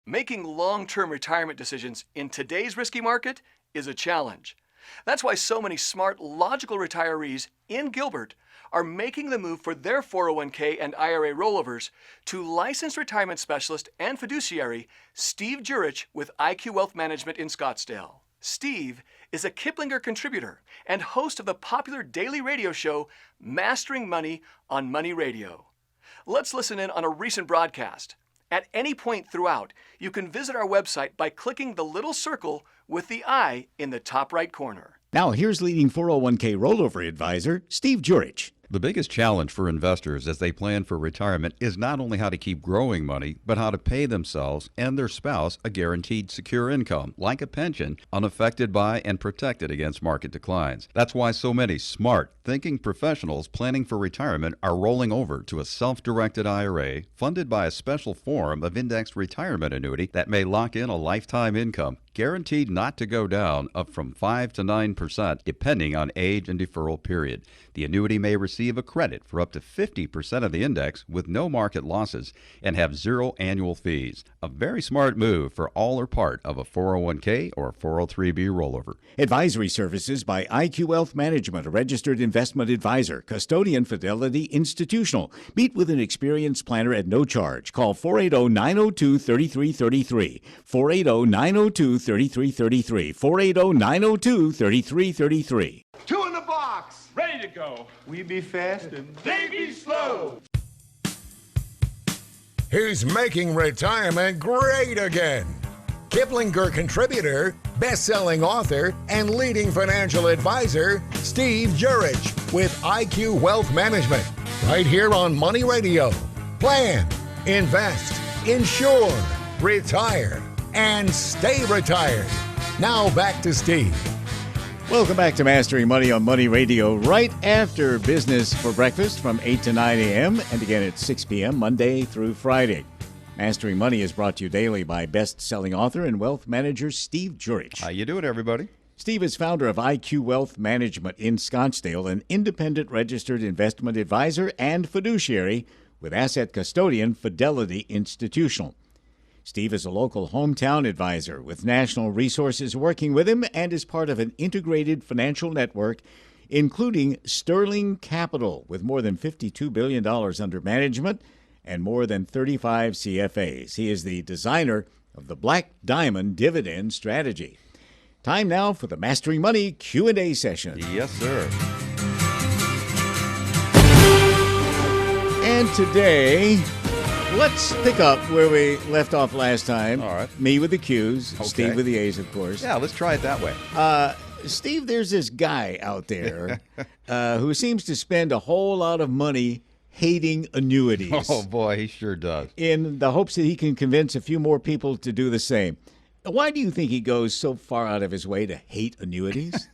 Making long-term retirement decisions in today's risky market is a challenge. That's why so many smart, logical retirees in Gilbert are making the move for their 401k and IRA rollovers to licensed retirement specialist and fiduciary Steve Jur-itch with IQ Wealth Management in Scottsdale. Steve is a Kiplinger contributor and host of the popular daily radio show Mastering Money on Money Radio. Let's listen in on a recent broadcast. At any point throughout, you can visit our website by clicking the little circle with the I in the top right corner. Now, here's leading 401k rollover advisor, Steve Jur-itch. The biggest challenge for investors as they plan for retirement is not only how to keep growing money, but how to pay themselves and their spouse a guaranteed secure income, like a pension, unaffected by and protected against market declines. That's why so many smart, thinking professionals planning for retirement are rolling over to a self-directed IRA funded by a special form of indexed retirement annuity that may lock in a lifetime income, guaranteed not to go down, up from 5 to 9% depending on age and deferral period. The annuity may receive a credit for up to 50% of the index with no market losses and have zero annual fees. A very smart move for all or part of a 401k or 403b rollover. Advisory services by IQ Wealth Management, a registered investment advisor, custodian Fidelity Institutional. Meet with an experienced planner at no charge. Call 480-902-3333. 480-902-3333. 480-902-3333. Two in the box. Ready to go. We be fast and They be slow. He's making retirement great again. Kiplinger contributor, best-selling author, and leading financial advisor, Steve Jur-itch with IQ Wealth Management. Right here on Money Radio. Plan, invest, insure, retire, and stay retired. Now back to Steve. Welcome back to Mastering Money on Money Radio, right after business for breakfast from 8 to 9 a.m. and again at 6 p.m. Monday through Friday. Mastering Money is brought to you daily by best-selling author and wealth manager Steve Jur-itch. How you doing, everybody? Steve is founder of IQ Wealth Management in Scottsdale, an independent registered investment advisor and fiduciary with asset custodian Fidelity Institutional. Steve is a local hometown advisor with national resources working with him and is part of an integrated financial network, including Sterling Capital, with more than $52 billion under management and more than 35 CFAs. He is the designer of the Black Diamond Dividend Strategy. Time now for the Mastering Money Q&A session. Yes, sir. And today, let's pick up where we left off last time. All right. Me with the Q's, Okay. Steve with the A's, of course. Yeah, let's try it that way. Steve, there's this guy out there who seems to spend a whole lot of money hating annuities. Oh, boy, he sure does. In the hopes that he can convince a few more people to do the same. Why do you think he goes so far out of his way to hate annuities?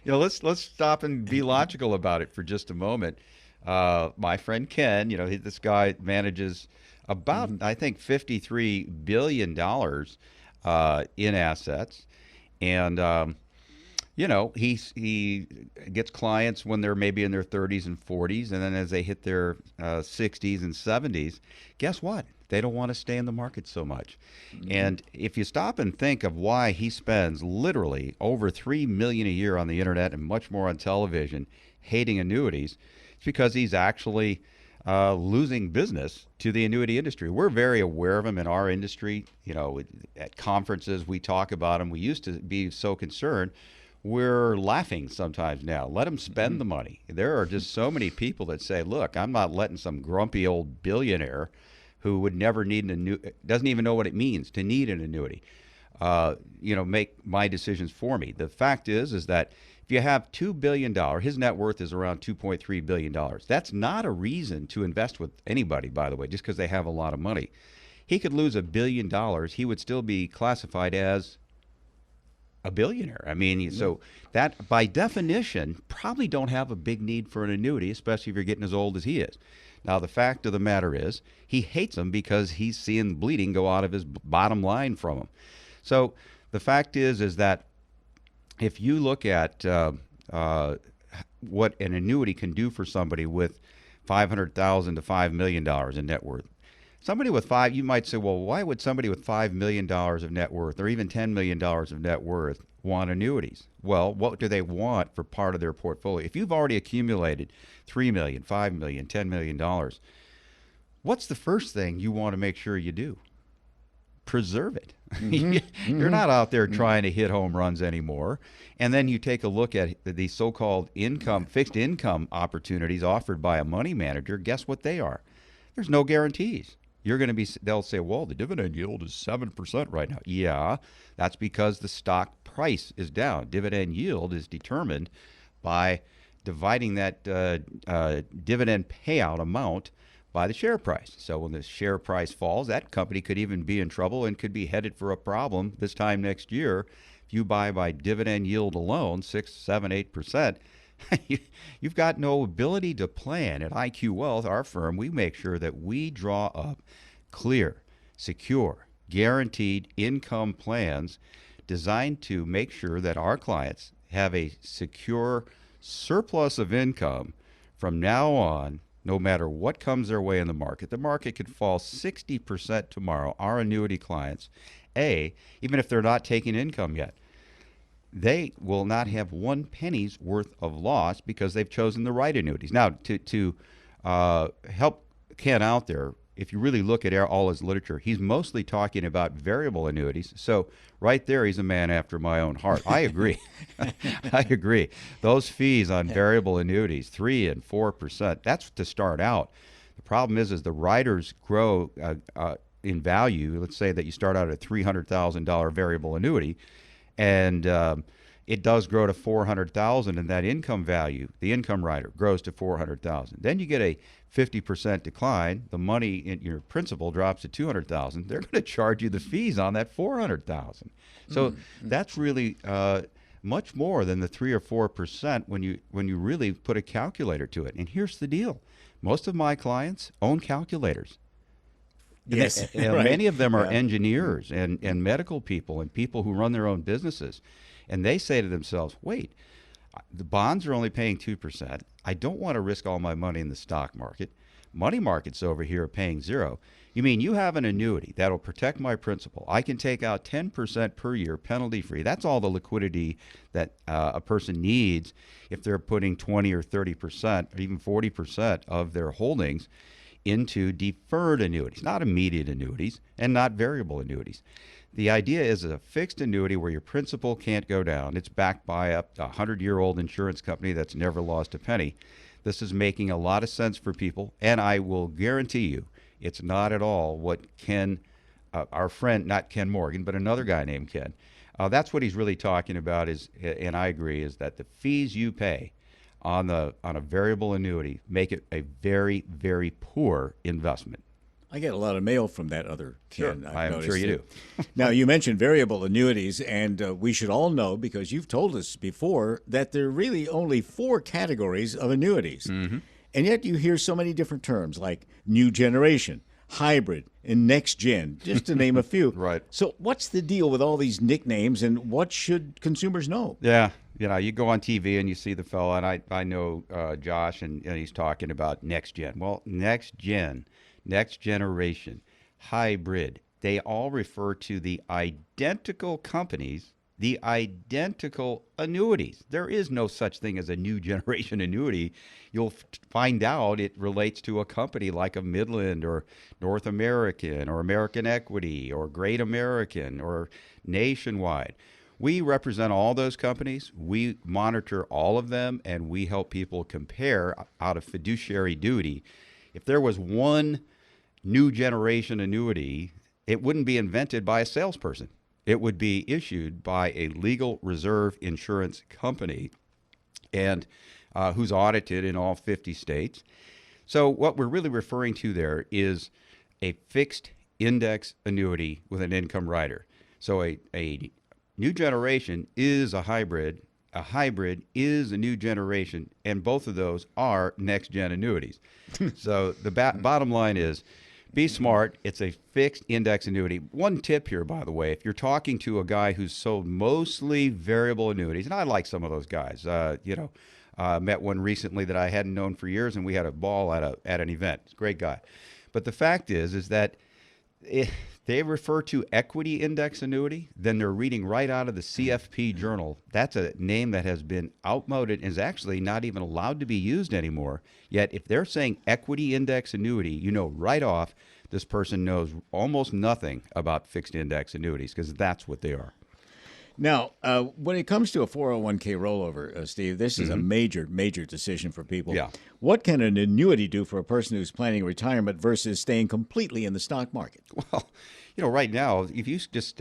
Let's stop and be logical about it for just a moment. My friend Ken, this guy manages about, I think, $53 billion in assets. And, he gets clients when they're maybe in their 30s and 40s. And then as they hit their 60s and 70s, guess what? They don't want to stay in the market so much. And if you stop and think of why he spends literally over $3 million a year on the internet and much more on television hating annuities, it's because he's actually losing business to the annuity industry. We're very aware of him in our industry. At conferences, we talk about him. We used to be so concerned. We're laughing sometimes now. Let him spend the money. There are just so many people that say, look, I'm not letting some grumpy old billionaire who would never need an annuity, doesn't even know what it means to need an annuity, make my decisions for me. The fact is that if you have $2 billion, his net worth is around $2.3 billion. That's not a reason to invest with anybody, by the way, just because they have a lot of money. He could lose $1 billion. He would still be classified as a billionaire. I mean, so that by definition probably don't have a big need for an annuity, especially if you're getting as old as he is. Now, the fact of the matter is he hates them because he's seeing bleeding go out of his bottom line from them. So the fact is that if you look at what an annuity can do for somebody with $500,000 to $5 million in net worth, Somebody with you might say, well, why would somebody with $5 million of net worth or even $10 million of net worth want annuities? Well, what do they want for part of their portfolio? If you've already accumulated $3 million, $5 million, $10 million, what's the first thing you want to make sure you do? Preserve it. You're not out there trying to hit home runs anymore. And then you take a look at the so-called fixed income opportunities offered by a money manager. Guess what they are? There's no guarantees. They'll say, well, the dividend yield is 7% right now. Yeah, that's because the stock price is down. Dividend yield is determined by dividing that dividend payout amount by the share price. So when the share price falls, that company could even be in trouble and could be headed for a problem this time next year. If you buy by dividend yield alone, 6, 7, 8%, you've got no ability to plan. At IQ Wealth, our firm, we make sure that we draw up clear, secure, guaranteed income plans designed to make sure that our clients have a secure surplus of income from now on, no matter what comes their way in the market. The market could fall 60% tomorrow. Our annuity clients, even if they're not taking income yet, they will not have 1 penny's worth of loss because they've chosen the right annuities. Now, to help Ken out there, if you really look at all his literature, he's mostly talking about variable annuities. So right there, he's a man after my own heart. I agree. I agree. Those fees on variable annuities, 3 and 4%, that's to start out. The problem is the riders grow in value. Let's say that you start out at a $300,000 variable annuity, and it does grow to $400,000, and that income value, the income rider, grows to $400,000. Then you get a 50% decline. The money in your principal drops to $200,000. They're going to charge you the fees on that $400,000. So that's really much more than the 3 or 4% when you really put a calculator to it. And here's the deal: most of my clients own calculators. Yes, And right. many of them are engineers and medical people and people who run their own businesses. And they say to themselves, wait, the bonds are only paying 2%. I don't want to risk all my money in the stock market. Money markets over here are paying 0. You mean you have an annuity that'll protect my principal? I can take out 10% per year, penalty-free. That's all the liquidity that a person needs if they're putting 20 or 30% or even 40% of their holdings into deferred annuities, not immediate annuities and not variable annuities. The idea is a fixed annuity where your principal can't go down. It's backed by a 100-year-old insurance company that's never lost a penny. This is making a lot of sense for people, and I will guarantee you it's not at all what Ken, our friend, not Ken Morgan, but another guy named Ken, that's what he's really talking about, and I agree, is that the fees you pay on a variable annuity make it a very, very poor investment. I get a lot of mail from that other Ken. Sure. I'm sure you do. Now, you mentioned variable annuities, and we should all know, because you've told us before, that there are really only 4 categories of annuities. Mm-hmm. And yet you hear so many different terms like new generation, hybrid, and next gen, just to name a few. Right. So what's the deal with all these nicknames, and what should consumers know? Yeah. You go on TV and you see the fellow, and I know Josh, and he's talking about next gen. Well, next gen, next generation, hybrid, they all refer to the identical companies, the identical annuities. There is no such thing as a new generation annuity. You'll find out it relates to a company like a Midland or North American or American Equity or Great American or Nationwide. We represent all those companies. We monitor all of them, and we help people compare out of fiduciary duty. If there was one new generation annuity, it wouldn't be invented by a salesperson. It would be issued by a legal reserve insurance company and who's audited in all 50 states. So what we're really referring to there is a fixed index annuity with an income rider. So a new generation is a hybrid is a new generation, and both of those are next-gen annuities. So the bottom line is, be smart. It's a fixed index annuity. One tip here, by the way, if you're talking to a guy who's sold mostly variable annuities, and I like some of those guys, met one recently that I hadn't known for years, and we had a ball at an event. He's a great guy. But the fact is that if they refer to equity index annuity, then they're reading right out of the CFP journal. That's a name that has been outmoded and is actually not even allowed to be used anymore. Yet if they're saying equity index annuity, you know right off this person knows almost nothing about fixed index annuities, because that's what they are. Now, when it comes to a 401k rollover, Steve, this is a major, major decision for people. Yeah. What can an annuity do for a person who's planning retirement versus staying completely in the stock market? Well, right now, if you just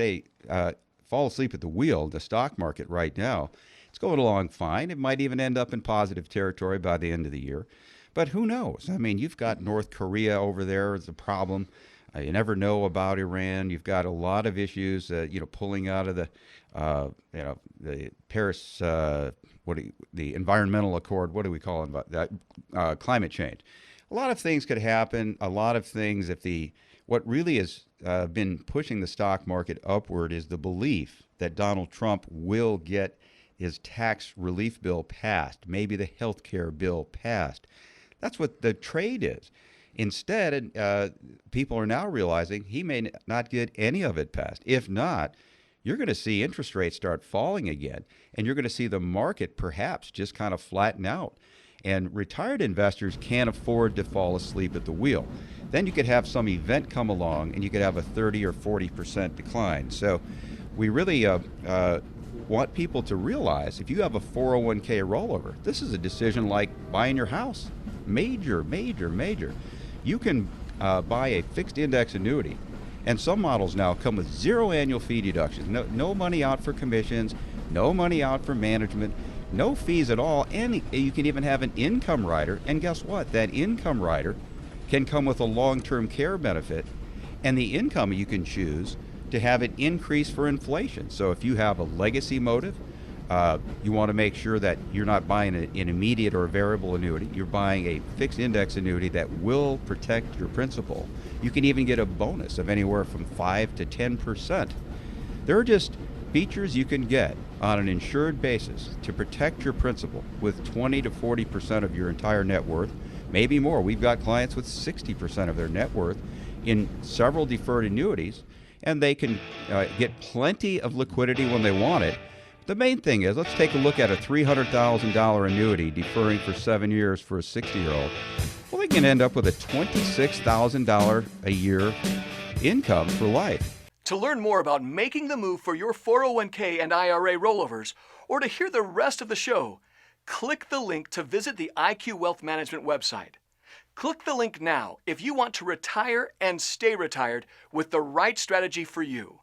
fall asleep at the wheel, the stock market right now, it's going along fine. It might even end up in positive territory by the end of the year. But who knows? I mean, you've got North Korea over there as a problem. You never know about Iran. You've got a lot of issues, pulling out of the Paris, the environmental accord. What do we call it? That climate change. A lot of things could happen. A lot of things. What really has been pushing the stock market upward is the belief that Donald Trump will get his tax relief bill passed, maybe the health care bill passed. That's what the trade is. Instead, people are now realizing he may not get any of it passed. If not, you're going to see interest rates start falling again, and you're going to see the market perhaps just kind of flatten out. And retired investors can't afford to fall asleep at the wheel. Then you could have some event come along, and you could have a 30 or 40% decline. So we really want people to realize if you have a 401k rollover, this is a decision like buying your house. Major, major, major. You can buy a fixed index annuity, and some models now come with 0 annual fee deductions. No money out for commissions, no money out for management, no fees at all. And you can even have an income rider. And guess what? That income rider can come with a long-term care benefit, and the income you can choose to have it increase for inflation. So if you have a legacy motive, you want to make sure that you're not buying an immediate or a variable annuity. You're buying a fixed index annuity that will protect your principal. You can even get a bonus of anywhere from 5 to 10%. There are just features you can get on an insured basis to protect your principal with 20 to 40% of your entire net worth, maybe more. We've got clients with 60% of their net worth in several deferred annuities, and they can get plenty of liquidity when they want it. The main thing is, let's take a look at a $300,000 annuity deferring for 7 years for a 60-year-old. Well, they can end up with a $26,000 a year income for life. To learn more about making the move for your 401k and IRA rollovers, or to hear the rest of the show, click the link to visit the IQ Wealth Management website. Click the link now if you want to retire and stay retired with the right strategy for you.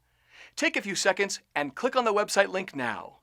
Take a few seconds and click on the website link now.